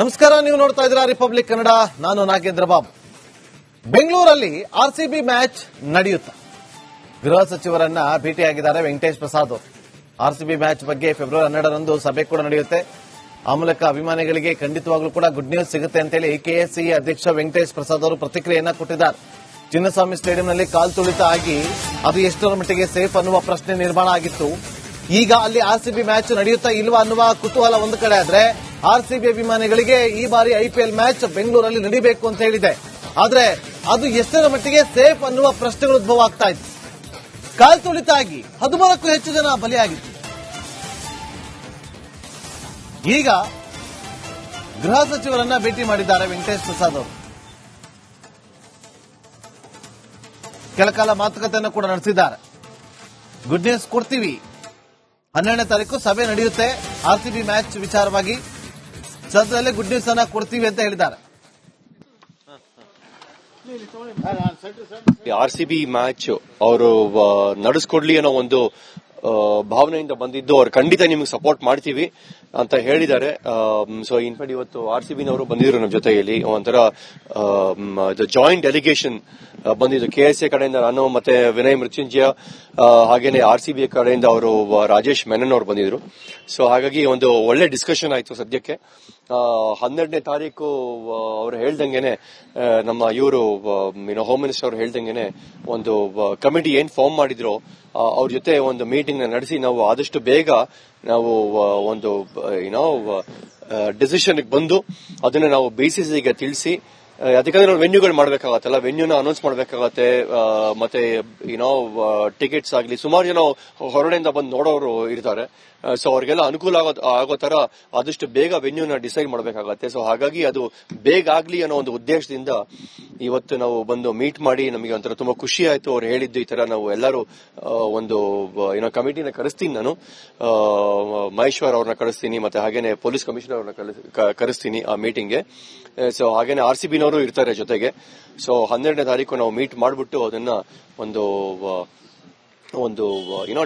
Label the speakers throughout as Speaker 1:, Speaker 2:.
Speaker 1: ನಮಸ್ಕಾರ, ನೀವು ನೋಡ್ತಾ ಇದ್ದೀರಾ ರಿಪಬ್ಲಿಕ್ ಕನ್ನಡ. ನಾನು ನಾಗೇಂದ್ರ ಬಾಬು. ಬೆಂಗಳೂರಲ್ಲಿ ಆರ್ಸಿಬಿ ಮ್ಯಾಚ್ ನಡೆಯುತ್ತಾ ಗೃಹ ಸಚಿವರನ್ನ ಭೇಟಿಯಾಗಿದ್ದಾರೆ ವೆಂಕಟೇಶ್ ಪ್ರಸಾದ್ ಅವರು. ಆರ್ಸಿಬಿ ಮ್ಯಾಚ್ ಬಗ್ಗೆ ಫೆಬ್ರವರಿ 12ರಂದು ಸಭೆ ಕೂಡ ನಡೆಯುತ್ತೆ. ಆ ಮೂಲಕ ಅಭಿಮಾನಿಗಳಿಗೆ ಖಂಡಿತವಾಗ್ಲೂ ಕೂಡ ಗುಡ್ ನ್ಯೂಸ್ ಸಿಗುತ್ತೆ ಅಂತೇಳಿ ಕೆಎಸ್ಸಿ ಅಧ್ಯಕ್ಷ ವೆಂಕಟೇಶ್ ಪ್ರಸಾದ್ ಅವರು ಪ್ರತಿಕ್ರಿಯೆಯನ್ನ ಕೊಟ್ಟಿದ್ದಾರೆ. ಚಿನ್ನಸ್ವಾಮಿ ಸ್ಟೇಡಿಯಂನಲ್ಲಿ ಕಾಲ್ ತುಳಿತ ಆಗಿ ಅದು ಎಷ್ಟರ ಮಟ್ಟಿಗೆ ಸೇಫ್ ಅನ್ನುವ ಪ್ರಶ್ನೆ ನಿರ್ಮಾಣ ಆಗಿತ್ತು. ಈಗ ಅಲ್ಲಿ ಆರ್ಸಿಬಿ ಮ್ಯಾಚ್ ನಡೆಯುತ್ತಾ ಇಲ್ವಾ ಅನ್ನುವ ಕುತೂಹಲ ಒಂದು ಕಡೆ ಆದ್ರೆ, ಆರ್ಸಿಬಿ ಅಭಿಮಾನಿಗಳಿಗೆ ಈ ಬಾರಿ ಐಪಿಎಲ್ ಮ್ಯಾಚ್ ಬೆಂಗಳೂರಲ್ಲಿ ನಡೀಬೇಕು ಅಂತ ಹೇಳಿದೆ. ಆದ್ರೆ ಅದು ಎಷ್ಟರ ಮಟ್ಟಿಗೆ ಸೇಫ್ ಅನ್ನುವ ಪ್ರಶ್ನೆಗಳು ಉದ್ಭವ ಆಗ್ತಾ ಇತ್ತು. ಕಾಲ್ ತುಳಿತ ಆಗಿ 13ಕ್ಕೂ ಹೆಚ್ಚು ಜನ ಬಲಿಯಾಗಿತ್ತು. ಈಗ ಗೃಹ ಸಚಿವರನ್ನ ಭೇಟಿ ಮಾಡಿದ್ದಾರೆ ವೆಂಕಟೇಶ್ ಪ್ರಸಾದ್ ಅವರು. ಕೆಲಕಾಲ ಮಾತುಕತೆಯನ್ನು ಕೂಡ ನಡೆಸಿದ್ದಾರೆ. ಗುಡ್ ನ್ಯೂಸ್ ಕೊಡ್ತೀವಿ, 12ನೇ ತಾರೀಕು ಸಭೆ ನಡೆಯುತ್ತೆ ಆರ್ಸಿಬಿ ಮ್ಯಾಚ್ ವಿಚಾರವಾಗಿ, ಸದ್ಯದಲ್ಲೇ ಗುಡ್ ನ್ಯೂಸ್ ಅನ್ನ ಕೊಡ್ತೀವಿ ಅಂತ ಹೇಳಿದ್ದಾರೆ.
Speaker 2: ಆರ್ಸಿಬಿ ಮ್ಯಾಚ್ ಅವರು ನಡೆಸ್ಕೊಡ್ಲಿ ಅನ್ನೋ ಒಂದು ಭಾವನೆಯಿಂದ ಬಂದಿದ್ದು, ಅವ್ರು ಖಂಡಿತ ನಿಮ್ಗೆ ಸಪೋರ್ಟ್ ಮಾಡ್ತೀವಿ ಅಂತ ಹೇಳಿದ್ದಾರೆ. ಸೊ ಇನ್ಫ್ಯಾಕ್ಟ್ ಇವತ್ತು ಆರ್ಸಿಬಿನವರು ಬಂದಿದ್ರು ನಮ್ಮ ಜೊತೆಯಲ್ಲಿ. ಒಂಥರ ಜಾಯಿಂಟ್ ಡೆಲಿಗೇಷನ್ ಬಂದಿದ್ದು. ಕೆಎಸ್ಎ ಕಡೆಯಿಂದ ನಾನು ಮತ್ತೆ ವಿನಯ್ ಮೃತ್ಯುಂಜಯ, ಹಾಗೇನೆ ಆರ್ಸಿಬಿ ಕಡೆಯಿಂದ ಅವರು ರಾಜೇಶ್ ಮೆನನ್ ಅವರು ಬಂದಿದ್ರು. ಸೊ ಹಾಗಾಗಿ ಒಂದು ಒಳ್ಳೆ ಡಿಸ್ಕಷನ್ ಆಯ್ತು. ಸದ್ಯಕ್ಕೆ 12ನೇ ತಾರೀಕು ಅವ್ರು ಹೇಳ್ದಂಗೆನೆ, ನಮ್ಮ ಇವರು ಹೋಮ್ ಮಿನಿಸ್ಟರ್ ಅವ್ರು ಹೇಳ್ದಂಗೆನೆ ಒಂದು ಕಮಿಟಿ ಏನ್ ಫಾರ್ಮ್ ಮಾಡಿದ್ರು ಅವ್ರ ಜೊತೆ ಒಂದು ಮೀಟಿಂಗ್ ನಡೆಸಿ ನಾವು ಆದಷ್ಟು ಬೇಗ ನಾವು ಒಂದು ಡಿಸಿಷನ್ ಬಂದು ಅದನ್ನ ನಾವು ಬಿಸಿಸಿಗೆ ತಿಳಿಸಿ, ಯಾಕಂದ್ರೆ ನಾವು ವೆನ್ಯೂಗಳು ಮಾಡ್ಬೇಕಾಗತ್ತಲ್ಲ, ವೆನ್ಯೂನ ಅನೌನ್ಸ್ ಮಾಡ್ಬೇಕಾಗತ್ತೆ. ಮತ್ತೆ ಟಿಕೆಟ್ಸ್ ಆಗ್ಲಿ, ಸುಮಾರು ಜನ ಹೊರಗಡೆಯಿಂದ ಬಂದು ನೋಡೋರು ಇರ್ತಾರೆ. ಸೊ ಅವ್ರಿಗೆಲ್ಲ ಅನುಕೂಲ ಆಗೋ ತರ ಆದಷ್ಟು ಬೇಗ ವೆನ್ಯೂನ ಡಿಸೈಡ್ ಮಾಡಬೇಕಾಗತ್ತೆ. ಸೊ ಹಾಗಾಗಿ ಅದು ಬೇಗ ಆಗ್ಲಿ ಅನ್ನೋ ಒಂದು ಉದ್ದೇಶದಿಂದ ಇವತ್ತು ನಾವು ಬಂದು ಮೀಟ್ ಮಾಡಿ ನಮಗೆ ಒಂಥರ ತುಂಬಾ ಖುಷಿ ಆಯ್ತು. ಅವ್ರು ಹೇಳಿದ್ದು ಈ ತರ ನಾವು ಎಲ್ಲರೂ ಒಂದು ಕಮಿಟಿನ ಕರೆಸ್ತೀನಿ, ನಾನು ಮಹೇಶ್ವರ್ ಅವ್ರನ್ನ ಕಳಿಸ್ತೀನಿ, ಮತ್ತೆ ಹಾಗೇನೆ ಪೊಲೀಸ್ ಕಮಿಷನರ್ ಅವ್ರನ್ನ ಕರೆಸ್ತೀನಿ ಆ ಮೀಟಿಂಗ್ಗೆ. ಸೊ ಹಾಗೇನೆ ಆರ್ಸಿಬಿನವರು ಇರ್ತಾರೆ ಜೊತೆಗೆ. ಸೊ 12ನೇ ತಾರೀಕು ನಾವು ಮೀಟ್ ಮಾಡ್ಬಿಟ್ಟು ಅದನ್ನ ಒಂದು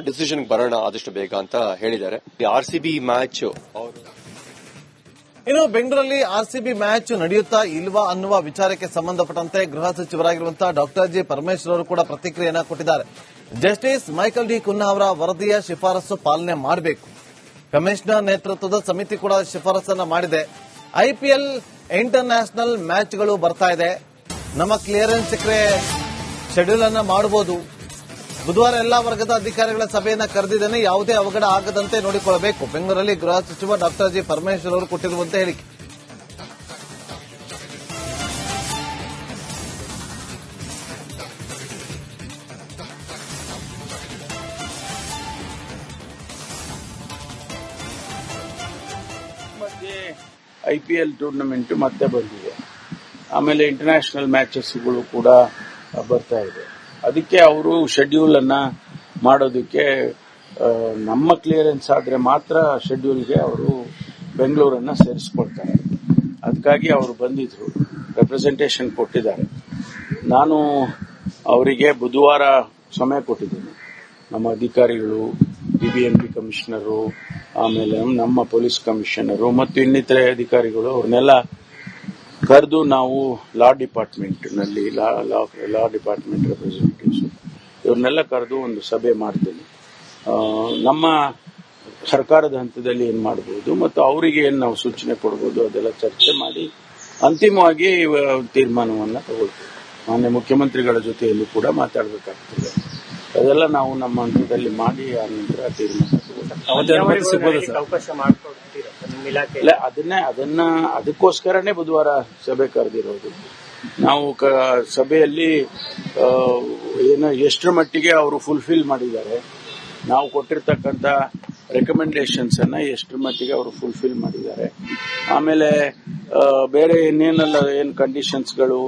Speaker 2: ಡಿಸಿಷನ್ ಬರೋಣ ಆದಷ್ಟು ಬೇಗ ಅಂತ ಹೇಳಿದ್ದಾರೆ. ಆರ್ಸಿಬಿ ಮ್ಯಾಚ್
Speaker 1: ಇನ್ನು ಬೆಂಗಳೂರಲ್ಲಿ ಆರ್ಸಿಬಿ ಮ್ಯಾಚ್ ನಡೆಯುತ್ತಾ ಇಲ್ವಾ ಅನ್ನುವ ವಿಚಾರಕ್ಕೆ ಸಂಬಂಧಪಟ್ಟಂತೆ ಗೃಹ ಸಚಿವರಾಗಿರುವಂತಹ ಡಾಕ್ಟರ್ ಜಿ ಪರಮೇಶ್ವರ್ ಅವರು ಕೂಡ ಪ್ರತಿಕ್ರಿಯೆಯನ್ನು ಕೊಟ್ಟಿದ್ದಾರೆ. ಜಸ್ಟಿಸ್ ಮೈಕಲ್ ಡಿ ಕುನ್ನಾ ಅವರ ವರದಿಯ ಶಿಫಾರಸು ಪಾಲನೆ ಮಾಡಬೇಕು. ಕಮಿಷನರ್ ನೇತೃತ್ವದ ಸಮಿತಿ ಕೂಡ ಶಿಫಾರಸನ್ನ ಮಾಡಿದೆ. ಐಪಿಎಲ್ ಇಂಟರ್ನ್ಯಾಷನಲ್ ಮ್ಯಾಚ್ಗಳು ಬರ್ತಾ ಇದೆ. ನಮ್ಮ ಕ್ಲಿಯರೆನ್ಸ್ ಸಿಕ್ಕರೆ ಶೆಡ್ಯೂಲ್ ಅನ್ನ ಮಾಡಬಹುದು. ಬುಧವಾರ ಎಲ್ಲಾ ವರ್ಗದ ಅಧಿಕಾರಿಗಳ ಸಭೆಯನ್ನ ಕರೆದಿದ್ದೇನೆ, ಯಾವುದೇ ಅವಘಡ ಆಗದಂತೆ ನೋಡಿಕೊಳ್ಳಬೇಕು. ಬೆಂಗಳೂರಲ್ಲಿ ಗೃಹ ಸಚಿವ ಡಾಕ್ಟರ್ ಜಿ ಪರಮೇಶ್ವರ್ ಅವರು ಕೊಟ್ಟಿರುವಂತೆ ಹೇಳಿಕೆ.
Speaker 3: ಐಪಿಎಲ್ ಟೂರ್ನಮೆಂಟ್ ಮತ್ತೆ ಬಂದಿದೆ. ಆಮೇಲೆ ಇಂಟರ್ನ್ಯಾಷನಲ್ ಮ್ಯಾಚಸ್ಗಳು ಕೂಡ ಬರ್ತಾ ಇದೆ. ಅದಕ್ಕೆ ಅವರು ಶೆಡ್ಯೂಲ್ ಅನ್ನ ಮಾಡೋದಕ್ಕೆ ನಮ್ಮ ಕ್ಲಿಯರೆನ್ಸ್ ಆದ್ರೆ ಮಾತ್ರ ಶೆಡ್ಯೂಲ್ಗೆ ಅವರು ಬೆಂಗಳೂರನ್ನ ಸೇರಿಸ್ಕೊಳ್ತಾರೆ. ಅದಕ್ಕಾಗಿ ಅವರು ಬಂದಿದ್ರು, ರೆಪ್ರೆಸೆಂಟೇಷನ್ ಕೊಟ್ಟಿದ್ದಾರೆ. ನಾನು ಅವರಿಗೆ ಬುಧವಾರ ಸಮಯ ಕೊಟ್ಟಿದ್ದೀನಿ. ನಮ್ಮ ಅಧಿಕಾರಿಗಳು, ಬಿಬಿಎಂಪಿ ಕಮಿಷನರು, ಆಮೇಲೆ ನಮ್ಮ ಪೊಲೀಸ್ ಕಮಿಷನರು ಮತ್ತು ಇನ್ನಿತರೆ ಅಧಿಕಾರಿಗಳು ಅವ್ರನ್ನೆಲ್ಲ ಕರೆದು ನಾವು ಲಾ ಡಿಪಾರ್ಟ್ಮೆಂಟ್ ರೆಪ್ರೆಸೆಂಟೇಟಿವ್ಸ್ ಇವ್ರನ್ನೆಲ್ಲ ಕರೆದು ಒಂದು ಸಭೆ ಮಾಡ್ತೀನಿ. ನಮ್ಮ ಸರ್ಕಾರದ ಹಂತದಲ್ಲಿ ಏನ್ ಮಾಡಬಹುದು ಮತ್ತು ಅವರಿಗೆ ಏನ್ ನಾವು ಸೂಚನೆ ಕೊಡಬಹುದು ಅದೆಲ್ಲ ಚರ್ಚೆ ಮಾಡಿ ಅಂತಿಮವಾಗಿ ತೀರ್ಮಾನವನ್ನ ತಗೊಳ್ತೀವಿ. ಮಾನ್ಯ ಮುಖ್ಯಮಂತ್ರಿಗಳ ಜೊತೆಯಲ್ಲಿ ಕೂಡ ಮಾತಾಡಬೇಕಾಗ್ತದೆ. ಅದೆಲ್ಲ ನಾವು ನಮ್ಮ ಹಂತದಲ್ಲಿ ಮಾಡಿ ಆ ನಂತರ ತೀರ್ಮಾನ ಅದಕ್ಕೋಸ್ಕರನೇ ಬುಧವಾರ ಸಭೆ ಕರೆದಿರೋದು. ನಾವು ಸಭೆಯಲ್ಲಿ ಎಷ್ಟರ ಮಟ್ಟಿಗೆ ಅವರು ಫುಲ್ಫಿಲ್ ಮಾಡಿದ್ದಾರೆ, ನಾವು ಕೊಟ್ಟಿರ್ತಕ್ಕಂಥ ರೆಕಮೆಂಡೇಶನ್ಸ್ ಅನ್ನ ಎಷ್ಟರ ಮಟ್ಟಿಗೆ ಅವರು ಫುಲ್ಫಿಲ್ ಮಾಡಿದ್ದಾರೆ, ಆಮೇಲೆ ಬೇರೆ ಇನ್ನೇನೆಲ್ಲ ಏನ್ ಕಂಡೀಷನ್ಸ್ಗಳು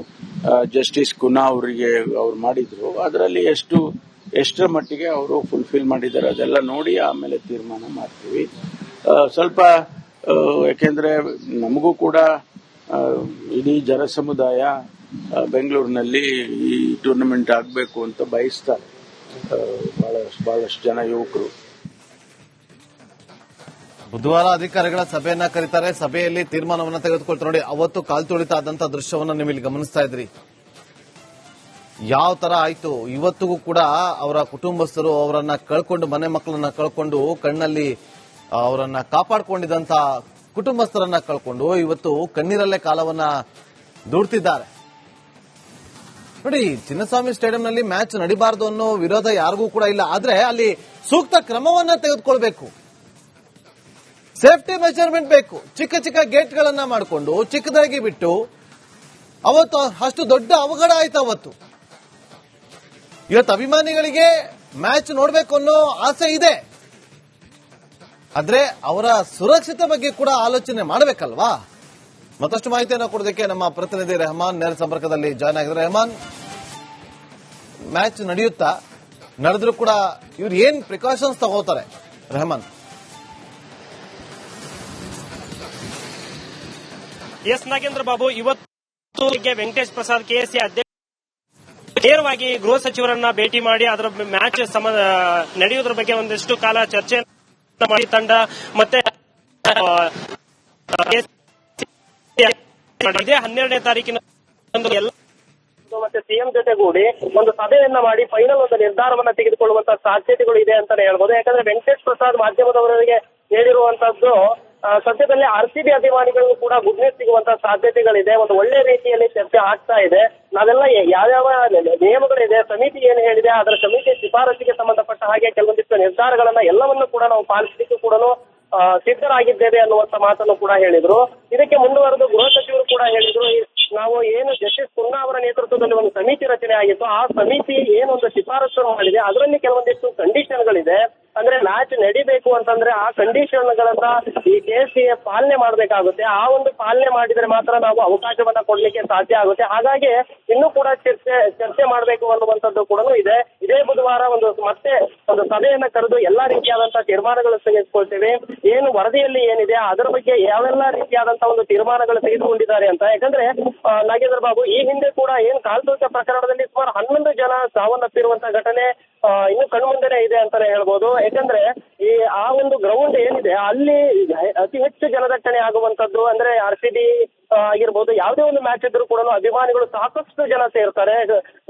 Speaker 3: ಜಸ್ಟಿಸ್ ಕುನ್ನಾ ಅವರಿಗೆ ಅವ್ರು ಮಾಡಿದ್ರು ಅದರಲ್ಲಿ ಎಷ್ಟರ ಮಟ್ಟಿಗೆ ಅವರು ಫುಲ್ಫಿಲ್ ಮಾಡಿದ್ದಾರೆ ಅದೆಲ್ಲ ನೋಡಿ ಆಮೇಲೆ ತೀರ್ಮಾನ ಮಾಡ್ತೀವಿ. ಸ್ವಲ್ಪ ಯಾಕೆಂದ್ರೆ ನಮಗೂ ಕೂಡ ಇಡೀ ಜನ ಸಮುದಾಯ ಬೆಂಗಳೂರಿನಲ್ಲಿ ಈ ಟೂರ್ನಮೆಂಟ್ ಆಗಬೇಕು ಅಂತ ಬಯಸ್ತಾರೆ. ಬಹಳಷ್ಟು ಜನ ಯುವಕರು
Speaker 1: ಬುಧವಾರ ಅಧಿಕಾರಿಗಳ ಸಭೆಯನ್ನ ಕರೀತಾರೆ. ಸಭೆಯಲ್ಲಿ ತೀರ್ಮಾನವನ್ನ ತೆಗೆದುಕೊಳ್ತಾರೆ. ನೋಡಿ, ಅವತ್ತು ಕಾಲ್ತುಳಿತ ಆದಂತ ದೃಶ್ಯವನ್ನ ನೀವು ಇಲ್ಲಿ ಗಮನಿಸ್ತಾ ಇದ್ರಿ. ಯಾವ ತರ ಆಯ್ತು. ಇವತ್ತಿಗೂ ಕೂಡ ಅವರ ಕುಟುಂಬಸ್ಥರು ಅವರನ್ನ ಕಳ್ಕೊಂಡು, ಮನೆ ಮಕ್ಕಳನ್ನ ಕಳ್ಕೊಂಡು, ಕಣ್ಣಲ್ಲಿ ಅವರನ್ನ ಕಾಪಾಡಿಕೊಂಡಿದ್ದಂತ ಕುಟುಂಬಸ್ಥರನ್ನ ಕಳ್ಕೊಂಡು ಇವತ್ತು ಕಣ್ಣೀರಲ್ಲೇ ಕಾಲವನ್ನ ದೂಡ್ತಿದ್ದಾರೆ. ನೋಡಿ, ಚಿನ್ನಸ್ವಾಮಿ ಸ್ಟೇಡಿಯಂನಲ್ಲಿ ಮ್ಯಾಚ್ ನಡಿಬಾರದು ಅನ್ನೋ ವಿರೋಧ ಯಾರಿಗೂ ಕೂಡ ಇಲ್ಲ. ಆದ್ರೆ ಅಲ್ಲಿ ಸೂಕ್ತ ಕ್ರಮವನ್ನ ತೆಗೆದುಕೊಳ್ಬೇಕು. ಸೇಫ್ಟಿ ಮೆಜರ್ಮೆಂಟ್ ಬೇಕು. ಚಿಕ್ಕ ಚಿಕ್ಕ ಗೇಟ್ಗಳನ್ನ ಮಾಡಿಕೊಂಡು ಚಿಕ್ಕದಾಗಿ ಬಿಟ್ಟು ಅವತ್ತು ಅಷ್ಟು ದೊಡ್ಡ ಅವಘಡ ಆಯ್ತು. ಅವತ್ತು ಇವತ್ತು ಅಭಿಮಾನಿಗಳಿಗೆ ಮ್ಯಾಚ್ ನೋಡ್ಬೇಕು ಅನ್ನೋ ಆಸೆ ಇದೆ. ಆದ್ರೆ ಅವರ ಸುರಕ್ಷತೆ ಬಗ್ಗೆ ಕೂಡ ಆಲೋಚನೆ ಮಾಡಬೇಕಲ್ವಾ? ಮತ್ತಷ್ಟು ಮಾಹಿತಿಯನ್ನು ಕೊಡೋದಕ್ಕೆ ನಮ್ಮ ಪ್ರತಿನಿಧಿ ರೆಹಮಾನ್ ನೇರ ಸಂಪರ್ಕದಲ್ಲಿ ಜಾಯ್ನ್ ಆಗಿದ್ದಾರೆ. ರೆಹಮಾನ್, ಮ್ಯಾಚ್ ನಡೆಯುತ್ತಾ, ನಡೆದ್ರೂ ಕೂಡ ಇವ್ರು ಏನ್ ಪ್ರಿಕಾಷನ್ಸ್ ತಗೋತಾರೆ? ರೆಹಮಾನ್.
Speaker 4: ಎಸ್ ನಾಗೇಂದ್ರ ಬಾಬು, ಇವತ್ತು ವೆಂಕಟೇಶ್ ಪ್ರಸಾದ್ ಕೆಎಸ್ಸಿ ಅಧ್ಯಕ್ಷ ನೇರವಾಗಿ ಗೃಹ ಸಚಿವರನ್ನ ಭೇಟಿ ಮಾಡಿ ಅದರ ಮ್ಯಾಚ್ ನಡೆಯುವುದರ ಬಗ್ಗೆ ಒಂದಿಷ್ಟು ಕಾಲ ಚರ್ಚೆ ಮಾಡಿ ತಂಡ ಮತ್ತೆ ಇದೇ 12ನೇ ತಾರೀಕಿನ ಎಲ್ಲ ಮತ್ತೆ ಸಿಎಂ ಜೊತೆಗೂಡಿ ಒಂದು ಸಭೆಯನ್ನ ಮಾಡಿ ಫೈನಲ್ ಒಂದು ನಿರ್ಧಾರವನ್ನ ತೆಗೆದುಕೊಳ್ಳುವಂತಹ ಸಾಧ್ಯತೆಗಳು ಇದೆ ಅಂತಾನೆ ಹೇಳ್ಬೋದು. ಯಾಕಂದ್ರೆ ವೆಂಕಟೇಶ್ ಪ್ರಸಾದ್ ಮಾಧ್ಯಮದವರಿಗೆ ಹೇಳಿರುವಂತದ್ದು ಸದ್ಯದಲ್ಲಿ ಆರ್ಸಿಬಿ ಅಭಿಮಾನಿಗಳಿಗೂ ಕೂಡ ಗುಡ್ ನ್ಯೂಸ್ ಸಿಗುವಂತಹ ಸಾಧ್ಯತೆಗಳಿದೆ. ಒಂದು ಒಳ್ಳೆ ರೀತಿಯಲ್ಲಿ ಚರ್ಚೆ ಆಗ್ತಾ ಇದೆ. ನಾವೆಲ್ಲ ಯಾವ್ಯಾವ ನಿಯಮಗಳಿದೆ, ಸಮಿತಿ ಏನು ಹೇಳಿದೆ, ಅದರ ಸಮಿತಿ ಶಿಫಾರಸಿಗೆ ಸಂಬಂಧಪಟ್ಟ ಹಾಗೆ ಕೆಲವೊಂದಿಷ್ಟು ನಿರ್ಧಾರಗಳನ್ನ ಎಲ್ಲವನ್ನೂ ಕೂಡ ನಾವು ಪಾಲಿಸಲಿಕ್ಕೂ ಕೂಡ ಸಿದ್ಧರಾಗಿದ್ದೇವೆ ಅನ್ನುವಂತ ಮಾತನ್ನು ಕೂಡ ಹೇಳಿದ್ರು. ಇದಕ್ಕೆ ಮುಂದುವರೆದು ಗೃಹ ಸಚಿವರು ಕೂಡ ಹೇಳಿದ್ರು, ನಾವು ಏನು ಜಸ್ಟಿಸ್ ಕುನ್ನಾ ಅವರ ನೇತೃತ್ವದಲ್ಲಿ ಒಂದು ಸಮಿತಿ ರಚನೆ ಆಗಿತ್ತು, ಆ ಸಮಿತಿ ಏನೊಂದು ಶಿಫಾರಸು ಮಾಡಿದೆ ಅದರಲ್ಲಿ ಕೆಲವೊಂದಿಷ್ಟು ಕಂಡೀಷನ್ಗಳಿದೆ. ಅಂದ್ರೆ ಮ್ಯಾಚ್ ನಡಿಬೇಕು ಅಂತಂದ್ರೆ ಆ ಕಂಡೀಷನ್ಗಳನ್ನ ಈ ಕೆಎಸ್ಸಿ ಪಾಲನೆ ಮಾಡಬೇಕಾಗುತ್ತೆ. ಆ ಒಂದು ಪಾಲನೆ ಮಾಡಿದ್ರೆ ಮಾತ್ರ ನಾವು ಅವಕಾಶವನ್ನ ಕೊಡ್ಲಿಕ್ಕೆ ಸಾಧ್ಯ ಆಗುತ್ತೆ. ಹಾಗಾಗಿ ಇನ್ನೂ ಕೂಡ ಚರ್ಚೆ ಮಾಡಬೇಕು ಅನ್ನುವಂಥದ್ದು ಕೂಡ ಇದೆ. ಇದೇ ಬುಧವಾರ ಮತ್ತೆ ಒಂದು ಸಭೆಯನ್ನ ಕರೆದು ಎಲ್ಲಾ ರೀತಿಯಾದಂತಹ ತೀರ್ಮಾನಗಳು ತೆಗೆದುಕೊಳ್ತೇವೆ. ಏನು ವರದಿಯಲ್ಲಿ ಏನಿದೆ ಅದರ ಬಗ್ಗೆ ಯಾವೆಲ್ಲ ರೀತಿಯಾದಂತಹ ಒಂದು ತೀರ್ಮಾನಗಳು ತೆಗೆದುಕೊಂಡಿದ್ದಾರೆ ಅಂತ. ಯಾಕಂದ್ರೆ ನಾಗೇಂದ್ರ ಬಾಬು, ಈ ಹಿಂದೆ ಕೂಡ ಏನು ಕಾಲ್ತುಳಿತ ಪ್ರಕರಣದಲ್ಲಿ ಸುಮಾರು 11 ಜನ ಸಾವನ್ನಪ್ಪಿರುವಂತಹ ಘಟನೆ ಇನ್ನು ಕಣ್ಮುಂದೆನೇ ಇದೆ ಅಂತಾನೆ ಹೇಳ್ಬೋದು. ಯಾಕಂದ್ರೆ ಆ ಒಂದು ಗ್ರೌಂಡ್ ಏನಿದೆ ಅಲ್ಲಿ ಅತಿ ಹೆಚ್ಚು ಜನದಟ್ಟಣೆ ಆಗುವಂತದ್ದು. ಅಂದ್ರೆ ಆರ್ಸಿಬಿ ಆಗಿರ್ಬೋದು, ಯಾವುದೇ ಒಂದು ಮ್ಯಾಚ್ ಇದ್ರೂ ಕೂಡ ಅಭಿಮಾನಿಗಳು ಸಾಕಷ್ಟು ಜನ ಸೇರ್ತಾರೆ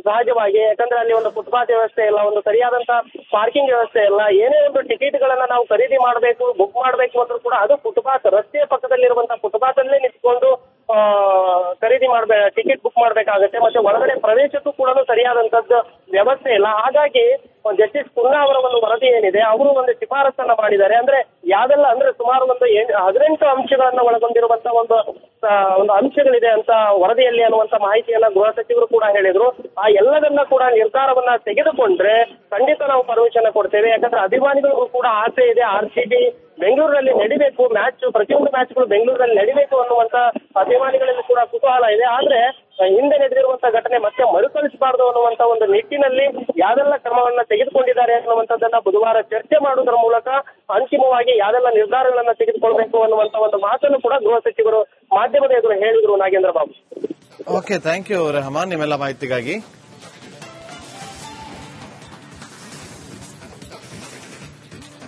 Speaker 4: ಸಹಜವಾಗಿ. ಯಾಕಂದ್ರೆ ಅಲ್ಲಿ ಒಂದು ಫುಟ್ಪಾತ್ ವ್ಯವಸ್ಥೆ ಇಲ್ಲ, ಒಂದು ಸರಿಯಾದಂತ ಪಾರ್ಕಿಂಗ್ ವ್ಯವಸ್ಥೆ ಇಲ್ಲ. ಏನೇ ಒಂದು ಟಿಕೆಟ್ ಗಳನ್ನ ನಾವು ಖರೀದಿ ಮಾಡಬೇಕು, ಬುಕ್ ಮಾಡಬೇಕು ಅಂದ್ರೂ ಕೂಡ ಅದು ಫುಟ್ಪಾತ್, ರಸ್ತೆಯ ಪಕ್ಕದಲ್ಲಿರುವಂತಹ ಫುಟ್ಪಾತ್ ಅಲ್ಲೇ ನಿಂತ್ಕೊಂಡು ಖರೀದಿ ಟಿಕೆಟ್ ಬುಕ್ ಮಾಡ್ಬೇಕಾಗತ್ತೆ. ಮತ್ತೆ ಒಳಗಡೆ ಪ್ರವೇಶಕ್ಕೂ ಕೂಡ ಸರಿಯಾದಂತದ್ದು ವ್ಯವಸ್ಥೆ ಇಲ್ಲ. ಹಾಗಾಗಿ ಜಸ್ಟಿಸ್ ಕುನ್ನಾ ಅವರ ಒಂದು ವರದಿ ಏನಿದೆ, ಅವರು ಒಂದು ಶಿಫಾರಸನ್ನ ಮಾಡಿದ್ದಾರೆ. ಅಂದ್ರೆ ಯಾವೆಲ್ಲ ಅಂದ್ರೆ ಸುಮಾರು ಒಂದು 18 ಅಂಶಗಳನ್ನ ಒಳಗೊಂಡಿರುವಂತಹ ಒಂದು ಅಂಶಗಳಿದೆ ಅಂತ ವರದಿಯಲ್ಲಿ ಅನ್ನುವಂತ ಮಾಹಿತಿಯನ್ನ ಗೃಹ ಸಚಿವರು ಕೂಡ ಹೇಳಿದ್ರು. ಆ ಎಲ್ಲದನ್ನ ಕೂಡ ನಿರ್ಧಾರವನ್ನ ತೆಗೆದುಕೊಂಡ್ರೆ ಖಂಡಿತ ನಾವು ಪರ್ಮಿಷನ್ ಕೊಡ್ತೇವೆ. ಯಾಕಂದ್ರೆ ಅಭಿಮಾನಿಗಳಿಗೂ ಕೂಡ ಆಸೆ ಇದೆ, ಆರ್ಸಿಬಿ ಬೆಂಗಳೂರಲ್ಲಿ ನಡಿಬೇಕು, ಪ್ರತಿಯೊಂದು ಮ್ಯಾಚ್ಗಳು ಬೆಂಗಳೂರಲ್ಲಿ ನಡಿಬೇಕು ಅನ್ನುವಂತ ಅಭಿಮಾನಿಗಳಲ್ಲಿ ಕೂಡ ಕುತೂಹಲ ಇದೆ. ಆದ್ರೆ ಹಿಂದೆ ನಡೆದಿರುವಂತಹ ಘಟನೆ ಮತ್ತೆ ಮರುಕಳಿಸಬಾರದು ಅನ್ನುವಂತ ಒಂದು ನಿಟ್ಟಿನಲ್ಲಿ ಯಾವೆಲ್ಲ ಕ್ರಮವನ್ನ ತೆಗೆದುಕೊಂಡಿದ್ದಾರೆ ಅನ್ನುವಂಥದ್ದನ್ನ ಬುಧವಾರ ಚರ್ಚೆ ಮಾಡುವುದರ ಮೂಲಕ ಅಂತಿಮವಾಗಿ ಯಾವೆಲ್ಲ ನಿರ್ಧಾರಗಳನ್ನ ತೆಗೆದುಕೊಳ್ಬೇಕು ಅನ್ನುವಂತ ಒಂದು ಮಾತನ್ನು ಕೂಡ ಗೃಹ ಸಚಿವರು ಮಾಧ್ಯಮದ ಎದುರು ಹೇಳಿದ್ರು. Nagendra Babu.
Speaker 1: Okay, thank you Rehman, ನಿಮ್ಮೆಲ್ಲ ಮಾಹಿತಿಗಾಗಿ.